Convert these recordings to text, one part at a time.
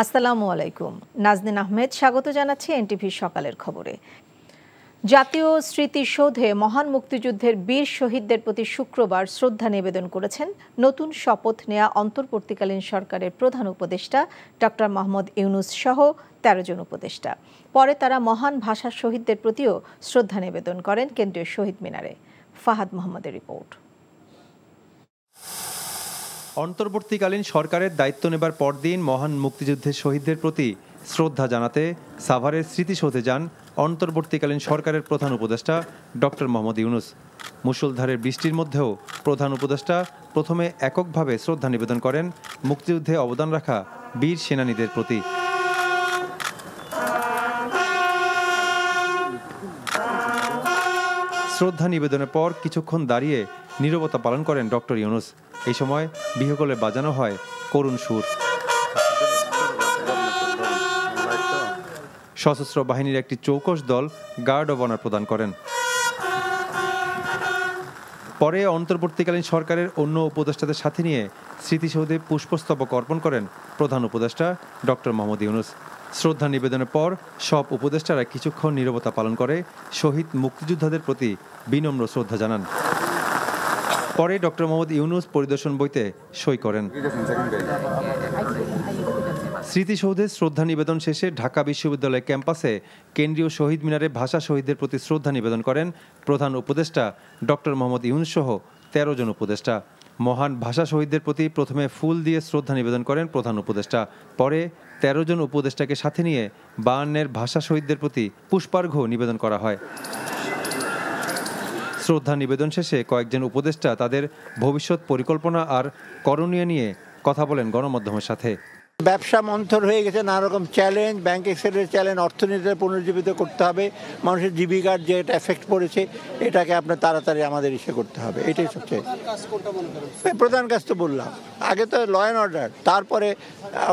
আসসালামু আলাইকুম। নাজনীন আহমেদ স্বাগত জানাচ্ছি এনটিভি সকালের খবরে। জাতীয় স্মৃতিসৌধে মহান মুক্তিযুদ্ধের বীর শহীদদের প্রতি শুক্রবার শ্রদ্ধা নিবেদন করেছেন নতুন শপথ নেয়া অন্তর্বর্তীকালীন সরকারের প্রধান উপদেষ্টা ডক্টর মোহাম্মদ ইউনূস সহ ১৩ জন উপদেষ্টা। পরে তারা মহান ভাষা শহীদদের প্রতিও শ্রদ্ধা নিবেদন করেন কেন্দ্রীয় শহীদ মিনারে। ফাহাদ মোহাম্মদের রিপোর্ট। অন্তর্বর্তীকালীন সরকারের দায়িত্ব নেবার পরদিন মহান মুক্তিযুদ্ধের শহীদদের প্রতি শ্রদ্ধা জানাতে সাভারের স্মৃতিসৌধে যান অন্তর্বর্তীকালীন সরকারের প্রধান উপদেষ্টা ডক্টর মোহাম্মদ ইউনূস। মুষলধারের বৃষ্টির মধ্যেও প্রধান উপদেষ্টা প্রথমে এককভাবে শ্রদ্ধা নিবেদন করেন মুক্তিযুদ্ধে অবদান রাখা বীর সেনানীদের প্রতি। শ্রদ্ধা নিবেদনের পর কিছুক্ষণ দাঁড়িয়ে নীরবতা পালন করেন ডক্টর ইউনূস। এই সময় বিহগলে বাজানো হয় করুণ সুর। সশস্ত্র বাহিনীর একটি চৌকস দল গার্ড অব অনার প্রদান করেন। পরে অন্তর্বর্তীকালীন সরকারের অন্য উপদেষ্টাদের সাথে নিয়ে স্মৃতিসৌধে পুষ্পস্তবক অর্পণ করেন প্রধান উপদেষ্টা ডক্টর মোহাম্মদ ইউনূস। শ্রদ্ধা নিবেদনের পর সব উপদেষ্টারা কিছুক্ষণ নীরবতা পালন করে শহীদ মুক্তিযোদ্ধাদের প্রতি বিনম্র শ্রদ্ধা জানান। পরে ডক্টর মোহাম্মদ ইউনূস পরিদর্শন বইতে সই করেন। স্মৃতিসৌধে শ্রদ্ধা নিবেদন শেষে ঢাকা বিশ্ববিদ্যালয় ক্যাম্পাসে কেন্দ্রীয় শহীদ মিনারে ভাষা শহীদদের প্রতি শ্রদ্ধা নিবেদন করেন প্রধান উপদেষ্টা ডক্টর মোহাম্মদ ইউনূস সহ ১৩ জন উপদেষ্টা। মহান ভাষা শহীদদের প্রতি প্রথমে ফুল দিয়ে শ্রদ্ধা নিবেদন করেন প্রধান উপদেষ্টা। পরে ১৩ জন উপদেষ্টাকে সাথে নিয়ে ৫২-এর ভাষা শহীদদের প্রতি পুষ্পার্ঘ্য নিবেদন করা হয়। শ্রদ্ধা নিবেদন শেষে কয়েকজন উপদেষ্টা তাদের ভবিষ্যৎ পরিকল্পনা আর করণীয় নিয়ে কথা বলেন গণমাধ্যমের সাথে। ব্যবসা মন্থর হয়ে গেছে, নানা রকম চ্যালেঞ্জ, ব্যাংক এক্সেলের চ্যালেঞ্জ, অর্থনীতিতে পুনর্জীবিত করতে হবে, মানুষের জীবিকার যে এটা এফেক্ট পড়েছে এটাকে আপনার তাড়াতাড়ি আমাদের ইসে করতে হবে। এটাই সবচেয়ে প্রধান কাজ। তো বললাম আগে তো ল অ্যান্ড অর্ডার, তারপরে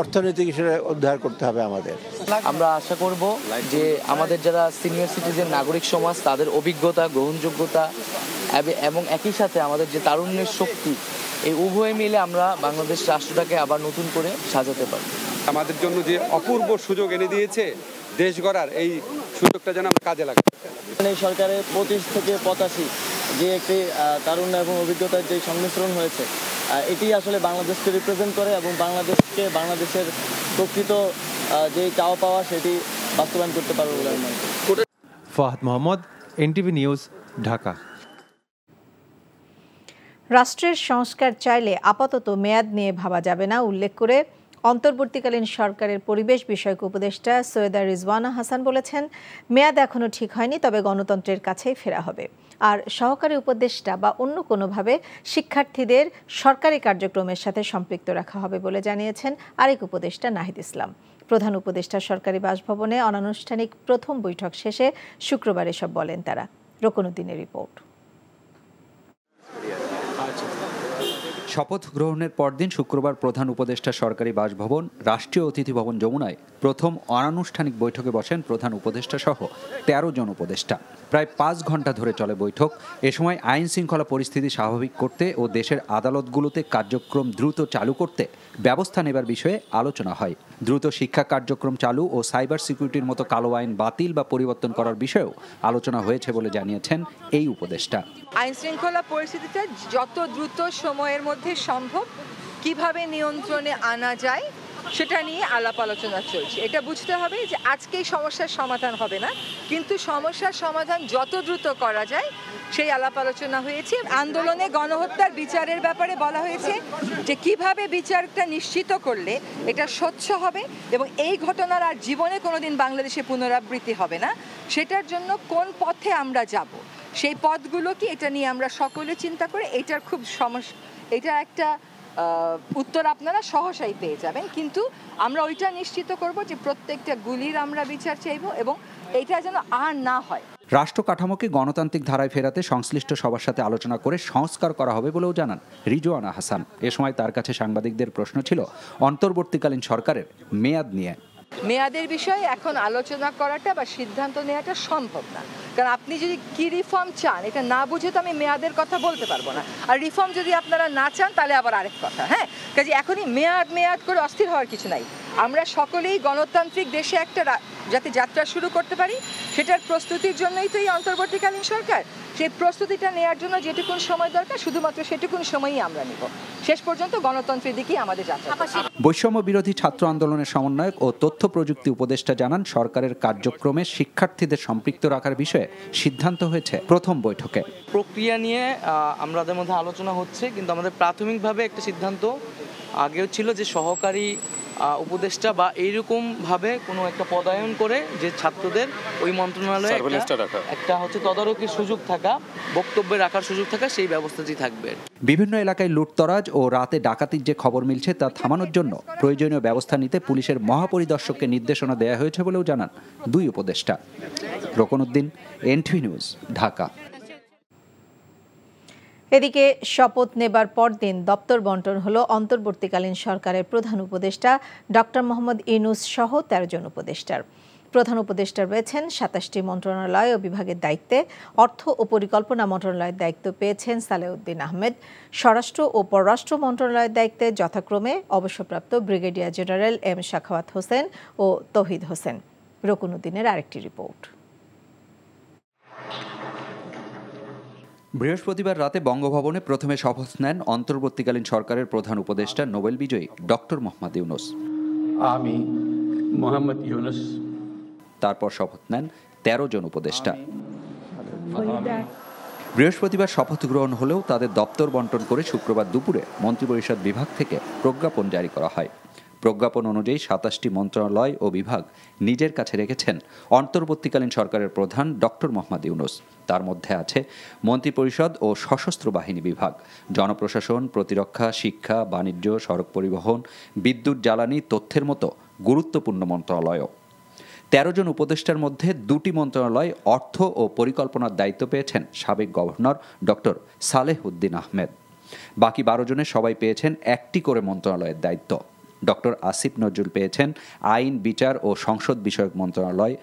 অর্থনৈতিক হিসেবে উদ্ধার করতে হবে আমাদের। আমরা আশা করব যে আমাদের যারা সিনিয়র সিটিজেন নাগরিক সমাজ তাদের অভিজ্ঞতা, গ্রহণযোগ্যতা এবং একই সাথে আমাদের যে তারুণ্যের শক্তি, এই উভয় মিলে আমরা বাংলাদেশ রাষ্ট্রটাকে আবার নতুন করে সাজাতে পারি। আমাদের জন্য যে অপূর্ব সুযোগ এনে দিয়েছে দেশ গড়ার, এই সুযোগটা যেন আমরা কাজে লাগাই। এই সরকারের ২৫ থেকে ৮৫ যে একটি তারুণ্য এবং অভিজ্ঞতার যে সংমিশ্রণ হয়েছে, এটি আসলে বাংলাদেশকে রিপ্রেজেন্ট করে এবং বাংলাদেশকে, বাংলাদেশের প্রকৃত যে চাওয়া পাওয়া সেটি বাস্তবায়ন করতে পারবে বলে আমি মনে করি। Fahad Mohammad, NTV news, Dhaka. রাষ্ট্রের সংস্কার চাইলে আপাতত মেয়াদ নিয়ে ভাবা যাবে না উল্লেখ করে অন্তর্বর্তীকালীন সরকারের পরিবেশ বিষয়ক উপদেষ্টা সৈয়দা রিজওয়ানা হাসান বলেছেন, মেয়াদ এখনও ঠিক হয়নি, তবে গণতন্ত্রের কাছেই ফেরা হবে। আর সহকারী উপদেষ্টা বা অন্য কোনোভাবে শিক্ষার্থীদের সরকারি কার্যক্রমের সাথে সম্পৃক্ত রাখা হবে বলে জানিয়েছেন আরেক উপদেষ্টা নাহিদ ইসলাম। প্রধান উপদেষ্টা সরকারি বাসভবনে অনানুষ্ঠানিক প্রথম বৈঠক শেষে শুক্রবার এসব বলেন তারা। রকনউদ্দিনের রিপোর্ট। শপথ গ্রহণের পরদিন শুক্রবার প্রধান উপদেষ্টা সরকারি বাসভবন রাষ্ট্রীয় অতিথি ভবন যমুনায় প্রথম অনানুষ্ঠানিক বৈঠকে বসেন প্রধান উপদেষ্টা সহ ১৩ জন উপদেষ্টা। প্রায় ৫ ঘন্টা ধরে চলে বৈঠক। এ সময় আইন শৃঙ্খলা পরিস্থিতি স্বাভাবিক করতে ও দেশের আদালতগুলোতে কার্যক্রম দ্রুত চালু করতে ব্যবস্থা নেবার বিষয়ে আলোচনা হয়। দ্রুত শিক্ষা কার্যক্রম চালু ও সাইবার সিকিউরিটির মতো কালো আইন বাতিল বা পরিবর্তন করার বিষয়েও আলোচনা হয়েছে বলে জানিয়েছেন এই উপদেষ্টা। আইন শৃঙ্খলা পরিস্থিতিটা যত দ্রুত সময়ের মধ্যে সম্ভব কিভাবে নিয়ন্ত্রণে আনা যায় সেটা নিয়ে আলাপ আলোচনা চলছে। এটা বুঝতে হবে যে আজকেই সমস্যার সমাধান হবে না, কিন্তু সমস্যার সমাধান যত দ্রুত করা যায় সেই আলাপ আলোচনা হয়েছে। আন্দোলনে গণহত্যার বিচারের ব্যাপারে বলা হয়েছে যে কিভাবে বিচারটা নিশ্চিত করলে এটা স্বচ্ছ হবে এবং এই ঘটনার আর জীবনে কোনোদিন বাংলাদেশে পুনরাবৃত্তি হবে না, সেটার জন্য কোন পথে আমরা যাব, সেই পথগুলো কি, এটা নিয়ে আমরা সকলে চিন্তা করে এটার খুব সমস্যা, এটা একটা উত্তর আপনারা সহসাই পেয়ে যাবেন। কিন্তু আমরা ওইটা নিশ্চিত করব যে প্রত্যেকটা গুলির আমরা বিচার চাইব এবং এটা যেন আর না হয়। রাষ্ট্র কাঠামোকে গণতান্ত্রিক ধারায় ফেরাতে সংশ্লিষ্ট সবার সাথে আলোচনা করে সংস্কার করা হবে বলেও জানান রিজওয়ানা হাসান। এ সময় তার কাছে সাংবাদিকদের প্রশ্ন ছিল অন্তর্বর্তীকালীন সরকারের মেয়াদ নিয়ে। মেয়াদের বিষয়ে এখন আলোচনা করাটা বা সিদ্ধান্ত নেওয়াটা সম্ভব না, কারণ আপনি যদি কি রিফর্ম চান এটা না বুঝে তো আমি মেয়াদের কথা বলতে পারবো না। আর রিফর্ম যদি আপনারা না চান তাহলে আবার আরেক কথা। হ্যাঁ, কাজে এখনই মেয়াদ করে অস্থির হওয়ার কিছু নাই। আমরা সকলেই গণতান্ত্রিক দেশে একটা যাতে যাত্রা শুরু করতে পারি সেটার প্রস্তুতির জন্যই তো এই অন্তর্বর্তীকালীন সরকার। সেই প্রস্তুতিটা নেওয়ার জন্য যেটুকুন সময় দরকার শুধুমাত্র সেটুকুন সময়ই আমরা নেব। শেষ পর্যন্ত গণতন্ত্রের দিকেই আমাদের যাত্রা। বৈষম্য বিরোধী ছাত্র আন্দোলনের সমন্বয়ক ও তথ্য প্রযুক্তি উপদেষ্টা জানান, সরকারের কার্যক্রমে শিক্ষার্থীদের সম্পৃক্ত রাখার বিষয়ে সিদ্ধান্ত হয়েছে প্রথম বৈঠকে। প্রক্রিয়া নিয়ে আমাদের মধ্যে আলোচনা হচ্ছে, কিন্তু আমাদের প্রাথমিকভাবে একটা সিদ্ধান্ত আগেও ছিল যে সহকারী উপদেষ্টা বা এইরকম ভাবে কোনো একটা পদায়ন করে যে ছাত্রদের ওই মন্ত্রণালয়ে একটা হচ্ছে তদারকির সুযোগ থাকা, বক্তব্যে রাখার সুযোগ থাকা, সেই ব্যবস্থাটি থাকবে। বিভিন্ন এলাকায় লুটতরাজ ও রাতে ডাকাতির যে খবর মিলছে তা থামানোর জন্য প্রয়োজনীয় ব্যবস্থা নিতে পুলিশের মহাপরিদর্শককে নির্দেশনা দেওয়া হয়েছে বলেও জানান দুই উপদেষ্টা। রোকনউদ্দিন, এনটিভি নিউজ, ঢাকা। এদিকে শপথ নেবার পরদিন দপ্তর বন্টন হলো অন্তর্বর্তীকালীন সরকারের প্রধান উপদেষ্টা ডক্টর মোহাম্মদ ইউনূস সহ ১৩ জন উপদেষ্টার। প্রধান উপদেষ্টা রয়েছেন ২৭টি মন্ত্রণালয় ও বিভাগের দায়িত্বে। অর্থ ও পরিকল্পনা মন্ত্রণালয়ের দায়িত্ব পেয়েছেন সালেউদ্দিন আহমেদ। স্বরাষ্ট্র ও পররাষ্ট্র মন্ত্রণালয়ের দায়িত্বে যথাক্রমে অবসরপ্রাপ্ত brigadier general M Sakhawat Hossain ও তৌহিদ হোসেন। রকুনউদ্দিনের আরেকটি রিপোর্ট। বৃহস্পতিবার রাতে বঙ্গভবনে প্রথমে শপথ নেন অন্তর্বর্তীকালীন সরকারের প্রধান উপদেষ্টা নোবেল বিজয়ী ডক্টর মোহাম্মদ ইউনূস। আমি মোহাম্মদ ইউনূস। তারপর শপথ নেন ১৩ জন উপদেষ্টা। বৃহস্পতিবার শপথ গ্রহণ হলেও তাদের দপ্তর বন্টন করে শুক্রবার দুপুরে মন্ত্রিপরিষদ বিভাগ থেকে প্রজ্ঞাপন জারি করা হয়। প্রজ্ঞাপন অনুযায়ী ২৭টি মন্ত্রণালয় ও বিভাগ নিজের কাছে রেখেছেন অন্তর্বর্তীকালীন সরকারের প্রধান ডক্টর মোহাম্মদ ইউনূস। তার মধ্যে আছে মন্ত্রিপরিষদ ও সশস্ত্র বাহিনী বিভাগ, জনপ্রশাসন, প্রতিরক্ষা, শিক্ষা, বাণিজ্য, সড়ক পরিবহন, বিদ্যুৎ, জ্বালানি, তথ্যের মতো গুরুত্বপূর্ণ মন্ত্রণালয়ও। ১৩ জন উপদেষ্টার মধ্যে ২টি মন্ত্রণালয় অর্থ ও পরিকল্পনার দায়িত্ব পেয়েছেন সাবেক গভর্নর ডক্টর সালেহউদ্দিন আহমেদ। বাকি ১২ জনের সবাই পেয়েছেন একটি করে মন্ত্রণালয়ের দায়িত্ব। ডক্টর আসিফ নজরুল পেয়েছেন আইন, বিচার ও সংসদ বিষয়ক মন্ত্রণালয়,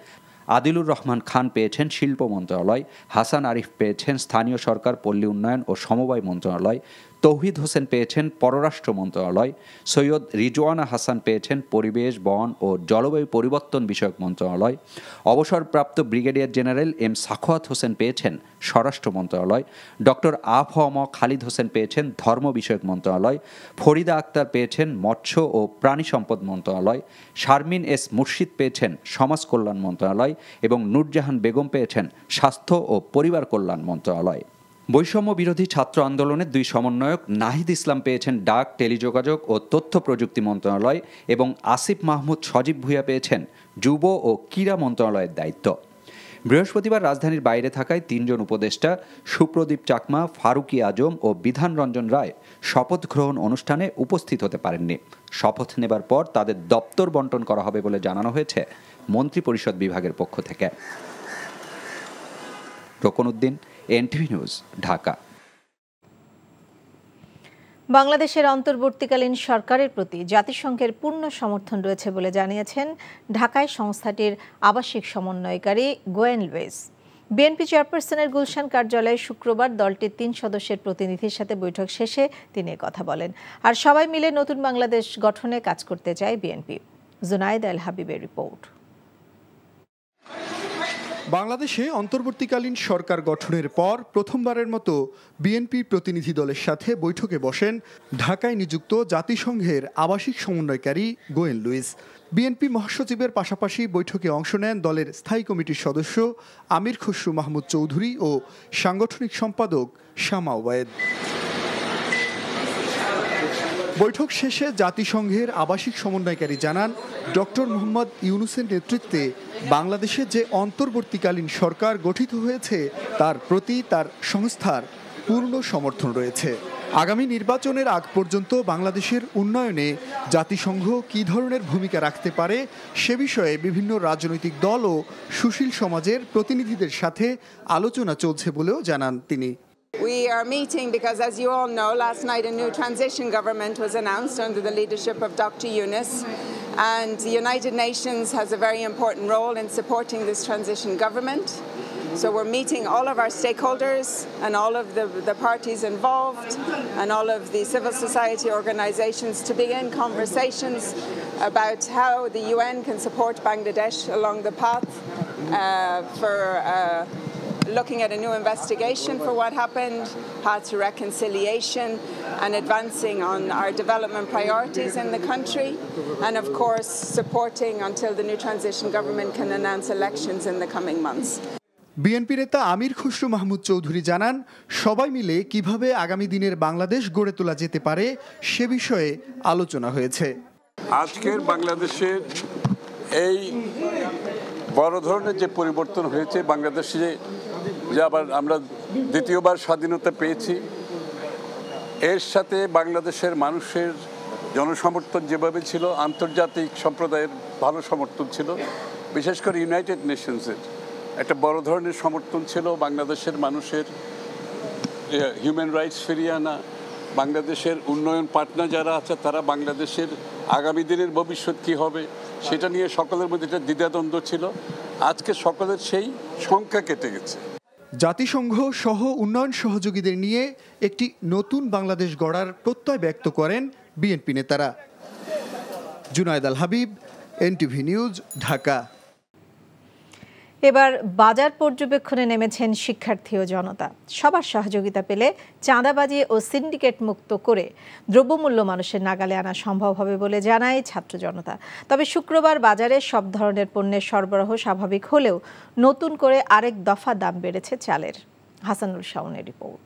আদিলুর রহমান খান পেয়েছেন শিল্প মন্ত্রণালয়, হাসান আরিফ পেয়েছেন স্থানীয় সরকার, পল্লী উন্নয়ন ও সমবায় মন্ত্রণালয়, তৌহিদ হোসেন পেয়েছেন পররাষ্ট্র মন্ত্রণালয়, সৈয়দ রিজওয়ানা হাসান পেয়েছেন পরিবেশ, বন ও জলবায়ু পরিবর্তন বিষয়ক মন্ত্রণালয়, অবসরপ্রাপ্ত brigadier general M Sakhawat Hossain পেয়েছেন স্বরাষ্ট্র মন্ত্রণালয়, ডক্টর আফম খালিদ হোসেন পেয়েছেন ধর্ম বিষয়ক মন্ত্রণালয়, ফরিদা আক্তার পেয়েছেন মৎস্য ও প্রাণী সম্পদ মন্ত্রণালয়, শারমিন এস মুর্শিদ পেয়েছেন সমাজ কল্যাণ মন্ত্রণালয় এবং নূরজাহান বেগম পেয়েছেন স্বাস্থ্য ও পরিবার কল্যাণ মন্ত্রণালয়। বৈষম্য বিরোধী ছাত্র আন্দোলনের দুই সমন্বয়ক নাহিদ ইসলাম পেয়েছেন ডাক, টেলিযোগাযোগ ও তথ্য প্রযুক্তি মন্ত্রণালয় এবং আসিফ মাহমুদ সজীব ভুঁইয়া পেয়েছেন যুব ও ক্রীড়া মন্ত্রণালয়ের দায়িত্ব। বৃহস্পতিবার রাজধানীর বাইরে থাকায় ৩ জন উপদেষ্টা সুপ্রদীপ চাকমা, ফারুকি আজম ও বিধান রঞ্জন রায় শপথ গ্রহণ অনুষ্ঠানে উপস্থিত হতে পারেননি। শপথ নেবার পর তাদের দপ্তর বন্টন করা হবে বলে জানানো হয়েছে মন্ত্রিপরিষদ বিভাগের পক্ষ থেকে। রকুনউদ্দিন, এনটিভি নিউজ, ঢাকা। বাংলাদেশের অন্তর্বর্তীকালীন সরকারের প্রতি জাতিসংঘের পূর্ণ সমর্থন রয়েছে বলে জানিয়েছেন ঢাকায় সংস্থাটির আবাসিক সমন্বয়কারী গোয়েন লুইস। বিএনপি চেয়ারপারসনের গুলশান কার্যালয়ে শুক্রবার দলটির ৩ সদস্যের প্রতিনিধির সাথে বৈঠক শেষে তিনি কথা বলেন। আর সবাই মিলে নতুন বাংলাদেশ গঠনে কাজ করতে চায় বিএনপি। জুনায়েদ আল হাবিবের রিপোর্ট। বাংলাদেশে অন্তর্বর্তীকালীন সরকার গঠনের পর প্রথমবারের মতো বিএনপি প্রতিনিধি দলের সাথে বৈঠকে বসেন ঢাকায় নিযুক্ত জাতিসংঘের আবাসিক সমন্বয়কারী গোয়েন লুইস। বিএনপি মহাসচিবের পাশাপাশি বৈঠকে অংশ নেন দলের স্থায়ী কমিটির সদস্য আমির খসরু মাহমুদ চৌধুরী ও সাংগঠনিক সম্পাদক শামা ওবায়েদ। বৈঠক শেষে জাতিসংঘের আবাসিক সমন্বয়কারী জানান, ডক্টর মোহাম্মদ ইউনূসের নেতৃত্বে বাংলাদেশে যে অন্তর্বর্তীকালীন সরকার গঠিত হয়েছে তার প্রতি তার সংস্থার পূর্ণ সমর্থন রয়েছে। আগামী নির্বাচনের আগ পর্যন্ত বাংলাদেশের উন্নয়নে জাতিসংঘ কী ধরনের ভূমিকা রাখতে পারে সে বিষয়ে বিভিন্ন রাজনৈতিক দল ও সুশীল সমাজের প্রতিনিধিদের সাথে আলোচনা চলছে বলেও জানান তিনি। We are meeting because, as you all know, last night a new transition government was announced under the leadership of Dr. Yunus, and the United Nations has a very important role in supporting this transition government. So we're meeting all of our stakeholders and all of the parties involved and all of the civil society organizations to begin conversations about how the UN can support Bangladesh along the path for looking at a new investigation for what happened, path to reconciliation, and advancing on our development priorities in the country, and of course supporting until the new transition government can announce elections in the coming months. BNP নেতা আমির খসরু মাহমুদ চৌধুরী জানান, সবাই মিলে কিভাবে আগামী দিনের বাংলাদেশ গড়ে তোলা যেতে পারে সে বিষয়ে আলোচনা হয়েছে। আজকের বাংলাদেশের এই বড় ধরনের যে পরিবর্তন হয়েছে, বাংলাদেশে যে আবার আমরা দ্বিতীয়বার স্বাধীনতা পেয়েছি, এর সাথে বাংলাদেশের মানুষের জনসমর্থন যেভাবে ছিল, আন্তর্জাতিক সম্প্রদায়ের ভালো সমর্থন ছিল, বিশেষ করে ইউনাইটেড নেশনসের একটা বড় ধরনের সমর্থন ছিল। বাংলাদেশের মানুষের হিউম্যান রাইটস ফিরিয়ে আনা, বাংলাদেশের উন্নয়ন পার্টনার যারা আছে তারা বাংলাদেশের আগামী দিনের ভবিষ্যৎ কী হবে সেটা নিয়ে সকলের মধ্যে একটা দ্বিধাদ্বন্দ্ব ছিল। আজকে সকলের সেই সংখ্যা কেটে গেছে। জাতিসংঘ সহ উন্নয়ন সহযোগীদের নিয়ে একটি নতুন বাংলাদেশ গড়ার প্রত্যয় ব্যক্ত করেন বিএনপি নেতারা। জুনায়েদ আল হাবিব, এনটিভি নিউজ, ঢাকা। এবার বাজার পর্যবেক্ষণে নেমেছেন শিক্ষার্থী ও জনতা। সবার সহযোগিতা পেলে চাঁদাবাজি ও সিন্ডিকেট মুক্ত করে দ্রব্যমূল্য মানুষের নাগালে আনা সম্ভব হবে বলে জানায় ছাত্র জনতা। তবে শুক্রবার বাজারে সব ধরনের পণ্যের সরবরাহ স্বাভাবিক হলেও নতুন করে আরেক দফা দাম বেড়েছে চালের। হাসানুল শাওনের রিপোর্ট।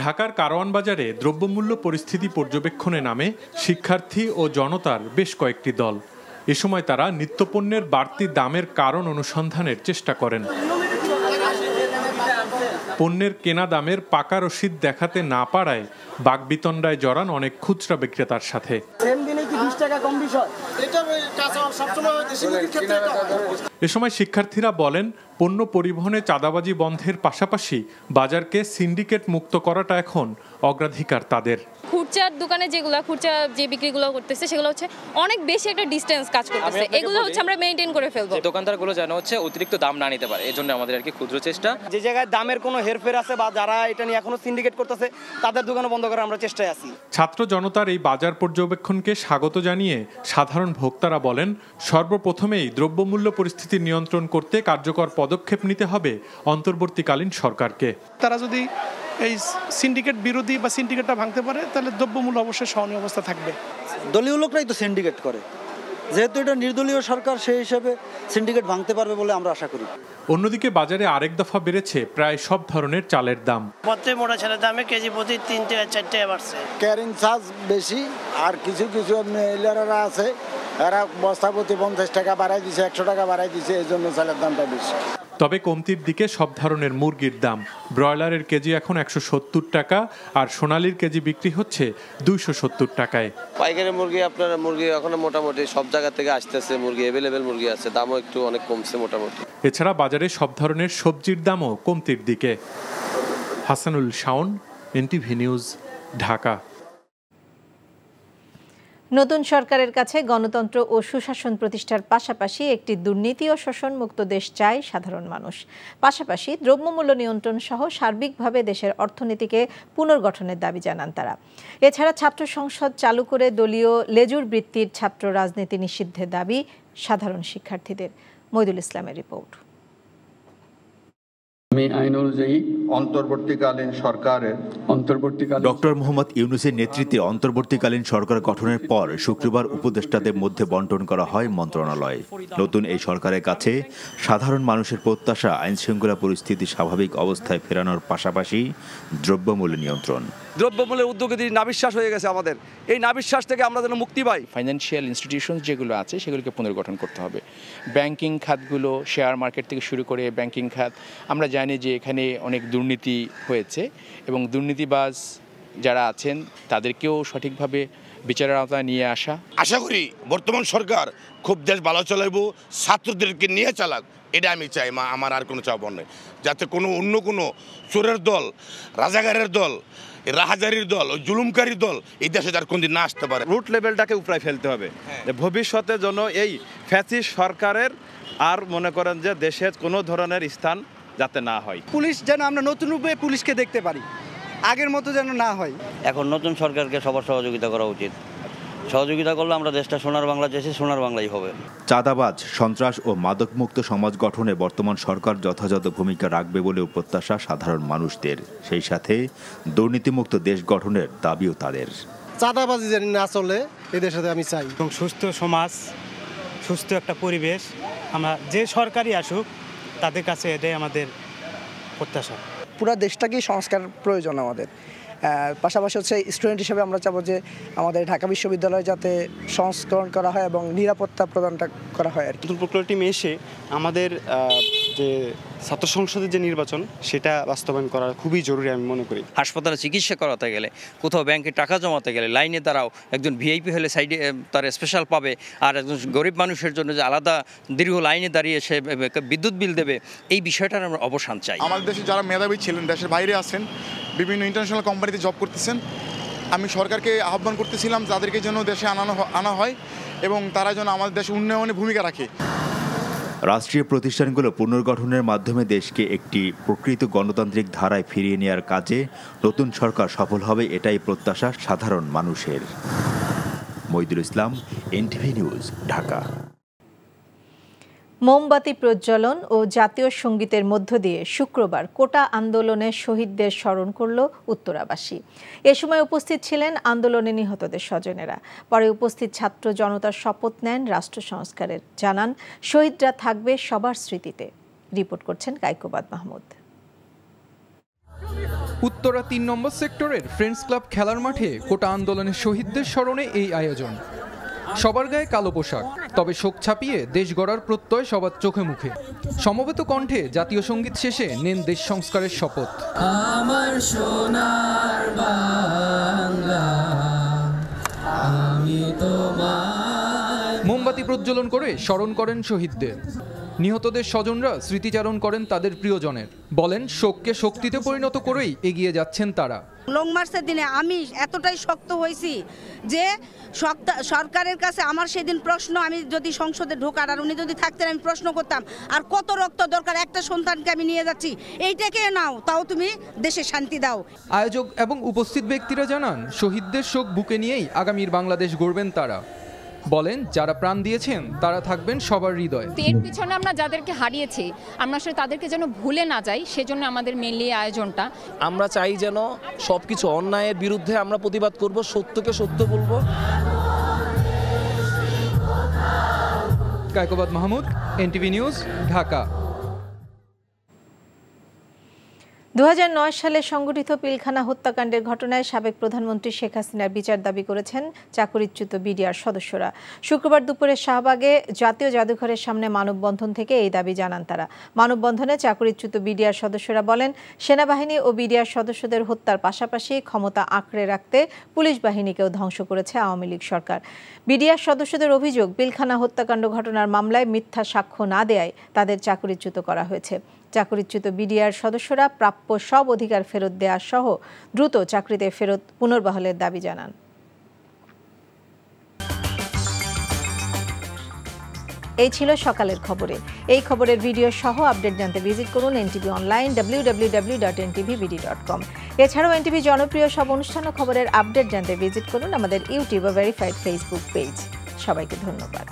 ঢাকার কারওয়ান বাজারে দ্রব্যমূল্য পরিস্থিতি পর্যবেক্ষণে নামে শিক্ষার্থী ও জনতার বেশ কয়েকটি দল। এ সময় তারা নিত্যপণ্যের বাড়তি দামের কারণ অনুসন্ধানের চেষ্টা করেন। পণ্যের কেনা দামের পাকা রসিদ দেখাতে না পারায় বাকবিতণ্ডায় জড়ান অনেক খুচরা বিক্রেতার সাথে। এ সময় শিক্ষার্থীরা বলেন, পণ্য পরিবহনে চাঁদাবাজি বন্ধের পাশাপাশি বাজারকে সিন্ডিকেট মুক্ত করাটা এখন অগ্রাধিকার তাদের। খুচরার দোকানে খুচরা যে বিক্রিগুলো করতেছে সেগুলো হচ্ছে অনেক বেশি একটা ডিসটেন্স কাজ করতেছে, এগুলো হচ্ছে আমরা মেইনটেইন করে ফেলবো। দোকানদারগুলো যেন হচ্ছে অতিরিক্ত দাম না নিতে পারে, এজন্য আমাদের আর কি ক্ষুদ্র চেষ্টা। যে জায়গায় দামের কোনো হেরফের আছে বা যারা এটা নিয়ে এখনো সিন্ডিকেট করতেছে তাদের দোকান বন্ধ করার আমরা চেষ্টায় আছি। ছাত্র জনতার এই বাজার পর্যবেক্ষণকে স্বাগত জানিয়ে সাধারণ ভোক্তারা বলেন, সর্বপ্রথমেই দ্রব্যমূল্য পরিস্থিতি নিয়ন্ত্রণ করতে কার্যকর পদক্ষেপ নিতে হবে অন্তর্বর্তীকালীন সরকারকে। তারা যদি এই সিন্ডিকেট বিরোধী বা সিন্ডিকেটটা ভাঙতে পারে তাহলে দ্রব্যমূল্য অবশ্যই সহনীয় অবস্থা থাকবে। দলীয় লোকরাই তো সিন্ডিকেট করে, যেহেতু এটা নির্দলীয় সরকার সেই হিসেবে সিন্ডিকেট ভাঙতে পারবে বলে আমরা আশা করি। অন্যদিকে বাজারে আরেক দফা বেড়েছে প্রায় সব ধরনের চালের দাম। প্রত্যেক মোটা চালের দামে কেজি প্রতি 3 থেকে 4 টাকা বাড়ছে। ক্যারিং চার্জ বেশি, আর কিছু কিছু এলাকারা আছে এরা বস্তা প্রতি 50 টাকা বাড়াই দিছে, 100 টাকা বাড়াই দিছে, এই জন্য চালের দামটা বেশি। তবে কমতির দিকে সব ধরনের মুরগির দাম। ব্রয়লারের কেজি এখন 170 টাকা, আর সোনালির কেজি বিক্রি হচ্ছে 270 টাকায়। পাইকারি মুরগি মুরগি এখন মোটামুটি সব জায়গা থেকে আসতেছে, মুরগি অ্যাভেলেবেল মুরগি আছে, দামও একটু অনেক কমছে মোটামুটি। এছাড়া বাজারে সব ধরনের সবজির দামও কমতির দিকে। Hasanul Shaon, NTV news, Dhaka. নতুন সরকারের কাছে গণতন্ত্র ও সুশাসন প্রতিষ্ঠার পাশাপাশি একটি দুর্নীতি ও শোষণমুক্ত দেশ চায় সাধারণ মানুষ। পাশাপাশি দ্রব্যমূল্য নিয়ন্ত্রণ সহ সার্বিকভাবে দেশের অর্থনীতিকে পুনর্গঠনের দাবি জানান তারা। এছাড়া ছাত্র সংসদ চালু করে দলীয় লেজুর বৃত্তির ছাত্র রাজনীতি নিষিদ্ধের দাবি সাধারণ শিক্ষার্থীদের। মইদুল ইসলামের রিপোর্ট। আইন অনুযায়ী অন্তর্বর্তীকালীন সরকারের ডক্টর মোহাম্মদ ইউনূসের নেতৃত্বে অন্তর্বর্তীকালীন সরকার গঠনের পর শুক্রবার উপদেষ্টাদের মধ্যে বন্টন করা হয় মন্ত্রণালয়। নতুন এই সরকারের কাছে সাধারণ মানুষের প্রত্যাশা আইনশৃঙ্খলা পরিস্থিতি স্বাভাবিক অবস্থায় ফেরানোর পাশাপাশি দ্রব্যমূল্য নিয়ন্ত্রণ। দ্রব্যমূল্যের উদ্যোগে নাবিশ্বাস হয়ে গেছে আমাদের, এই নাবিশ্বাস থেকে আমরা যেন মুক্তি পাই। ফাইন্যান্সিয়াল ইনস্টিটিউশন যেগুলো আছে সেগুলোকে পুনর্গঠন করতে হবে। ব্যাংকিং খাতগুলো, শেয়ার মার্কেট থেকে শুরু করে ব্যাংকিং খাত, আমরা জানি যে এখানে অনেক দুর্নীতি হয়েছে এবং দুর্নীতিবাজ যারা আছেন তাদেরকেও সঠিকভাবে বিচারের আওতায় নিয়ে আসা। আশা করি বর্তমান সরকার খুব দেশ ভালো চালাইব, ছাত্রদেরকে নিয়ে চালাক, এটা আমি চাই। আমার আর কোনো চাপ নেই, যাতে অন্য কোনো চোরের দল, রাজাগারের দল, রাহাজারির দল, জুলুমকারী দল এই দেশে আর কোনদিন না আসতে পারে। রুট লেভেলটাকে উপরে ফেলতে হবে, ভবিষ্যতে যেন এই ফ্যাসিস্ট সরকারের আর মনে করেন যে দেশের কোনো ধরনের স্থান যাতে না হয়। পুলিশ যেন আমরা নতুন রূপে পুলিশকে দেখতে পারি, আগের মতো যেন না হয়। এখন নতুন সরকারকে সবার সহযোগিতা করা উচিত। সহযোগিতা করলে আমরা দেশটা সোনার বাংলা চাইছি, সোনার বাংলাই হবে। চাঁদাবাজ, সন্ত্রাস ও মাদকমুক্ত সমাজ গঠনে বর্তমান সরকার যথাযথ ভূমিকা রাখবে বলেও প্রত্যাশা সাধারণ মানুষদের। সেই সাথে দুর্নীতিমুক্ত দেশ গঠনের দাবিও তাদের। চাঁদাবাজি যেন না চলে এদের সাথে আমি চাই, এবং সুস্থ সমাজ, সুস্থ একটা পরিবেশ, আমরা যে সরকারই আসুক তাদের কাছে এটাই আমাদের প্রত্যাশা। পুরো দেশটাকেই সংস্কার প্রয়োজন আমাদের। পাশাপাশি হচ্ছে স্টুডেন্ট হিসেবে আমরা চাবো যে আমাদের ঢাকা বিশ্ববিদ্যালয়ে যাতে সংস্করণ করা হয় এবং নিরাপত্তা প্রদানটা করা হয় আর কি। নতুন প্রক্রিয়া টিম এসে আমাদের যে ছাত্র সংসদের যে নির্বাচন সেটা বাস্তবায়ন করা খুবই জরুরি আমি মনে করি। হাসপাতালে চিকিৎসা করাতে গেলে, কোথাও ব্যাংকে টাকা জমাতে গেলে লাইনে দাঁড়াও, একজন ভিআইপি হলে সাইডে তার স্পেশাল পাবে, আর একজন গরিব মানুষের জন্য যে আলাদা দীর্ঘ লাইনে দাঁড়িয়ে সে বিদ্যুৎ বিল দেবে, এই বিষয়টার আমরা অবসান চাই। আমাদের দেশে যারা মেধাবী ছিলেন, দেশের বাইরে আছেন, বিভিন্ন ইন্টারন্যাশনাল কোম্পানিতে জব করতেছেন, আমি সরকারকে আহ্বান করতেছিলাম তাদেরকে যেন দেশে আনা হয় এবং তারা যেন আমাদের দেশে উন্নয়নে ভূমিকা রাখে। রাষ্ট্রীয় প্রতিষ্ঠানগুলো পুনর্গঠনের মাধ্যমে দেশকে একটি প্রকৃত গণতান্ত্রিক ধারায় ফিরিয়ে নেওয়ার কাজে নতুন সরকার সফল হবে, এটাই প্রত্যাশা সাধারণ মানুষের। মইদুল ইসলাম, এনটিভি নিউজ, ঢাকা। মোমবাতি প্রজ্বলন ও জাতীয় সঙ্গীতের মধ্য দিয়ে শুক্রবার কোটা আন্দোলনে শহীদদের স্মরণ করল উত্তরাবাসী। এ সময় উপস্থিত ছিলেন আন্দোলনে নিহতদের স্বজনেরা। পরে উপস্থিত ছাত্র জনতার শপথ নেন রাষ্ট্র সংস্কারের, জানান শহীদরা থাকবে সবার স্মৃতিতে। রিপোর্ট করছেন কায়কোবাদ মাহমুদ। উত্তরা ৩ নম্বর সেক্টরের ফ্রেন্ডস ক্লাব খেলার মাঠে কোটা আন্দোলনের শহীদদের স্মরণে এই আয়োজন। সবার গায়ে কালো পোশাক, তবে শোক ছাপিয়ে দেশ গড়ার প্রত্যয় সবার চোখে মুখে। সমবেত কণ্ঠে জাতীয় সঙ্গীত শেষে নেন দেশ সংস্কারের শপথ। আমার সোনার বাংলা, আমি তোমায়। মোমবাতি প্রজ্বলন করে স্মরণ করেন শহীদদের। নিহতদের স্বজনরা স্মৃতিচারণ করেন তাদের প্রিয়জনের, বলেন শোককে শক্তিতে পরিণত করেই এগিয়ে যাচ্ছেন তারা। লং মার্চের দিনে আমি এতটাই শক্ত হয়েছি যে সরকারের কাছে আমার সেদিন প্রশ্ন, আমি যদি সংসদে ঢোকার আর উনি যদি থাকতেন আমি প্রশ্ন করতাম, আর কত রক্ত দরকার, একটা সন্তানকে আমি নিয়ে যাচ্ছি, এইটাকে নাও, তাও তুমি দেশে শান্তি দাও। আয়োজক এবং উপস্থিত ব্যক্তিরা জানান শহীদদের শোক বুকে নিয়েই আগামীর বাংলাদেশ গড়বেন তারা। বলেন যারা প্রাণ দিয়েছেন তারা থাকবেন সবার হৃদয়ে। এর পিছনে আমরা যাদেরকে হারিয়েছি আমরা আসলে তাদেরকে যেন ভুলে না যাই, সেজন্য আমাদের মেনলি আয়োজনটা। আমরা চাই যেন সবকিছু অন্যায়ের বিরুদ্ধে আমরা প্রতিবাদ করব, সত্যকে সত্য বলবো। কায়কোবাদ মাহমুদ, এনটিভি নিউজ, ঢাকা। 2009 সালে সংঘটিত পিলখানা হত্যাকাণ্ডের ঘটনায় সাবেক প্রধানমন্ত্রী শেখ হাসিনার বিচার দাবি করেছেন চাকরিচ্যুত বিডিআর সদস্যরা। শুক্রবার দুপুরে শাহবাগে জাতীয় জাদুঘরের সামনে মানববন্ধন থেকে এই দাবি জানান তারা। মানববন্ধনে চাকরিচ্যুত বিডিআর সদস্যরা বলেন, সেনাবাহিনী ও বিডিআর সদস্যদের হত্যার পাশাপাশি ক্ষমতা আঁকড়ে রাখতে পুলিশ বাহিনীকেও ধ্বংস করেছে আওয়ামী লীগ সরকার। বিডিআর সদস্যদের অভিযোগ, পিলখানা হত্যাকাণ্ড ঘটনার মামলায় মিথ্যা সাক্ষ্য না দেয়ায় তাদের চাকরিচ্যুত করা হয়েছে। চাকরিচ্যুত বিডিআর সদস্যরা প্রাপ্য সব অধিকার ফেরত দেওয়া সহ দ্রুত চাকরিতে ফেরত পুনর্বহালের দাবি জানান। এই ছিল সকালের খবরে। এই খবরের ভিডিও সহ আপডেট জানতে ভিজিট করুন এনটিভি অনলাইন www.ntvbd.com। এছাড়াও এনটিভি জনপ্রিয় সব অনুষ্ঠান ও খবরের আপডেট জানতে ভিজিট করুন আমাদের ইউটিউব ও ভেরিফাইড ফেসবুক পেজ। সবাইকে ধন্যবাদ।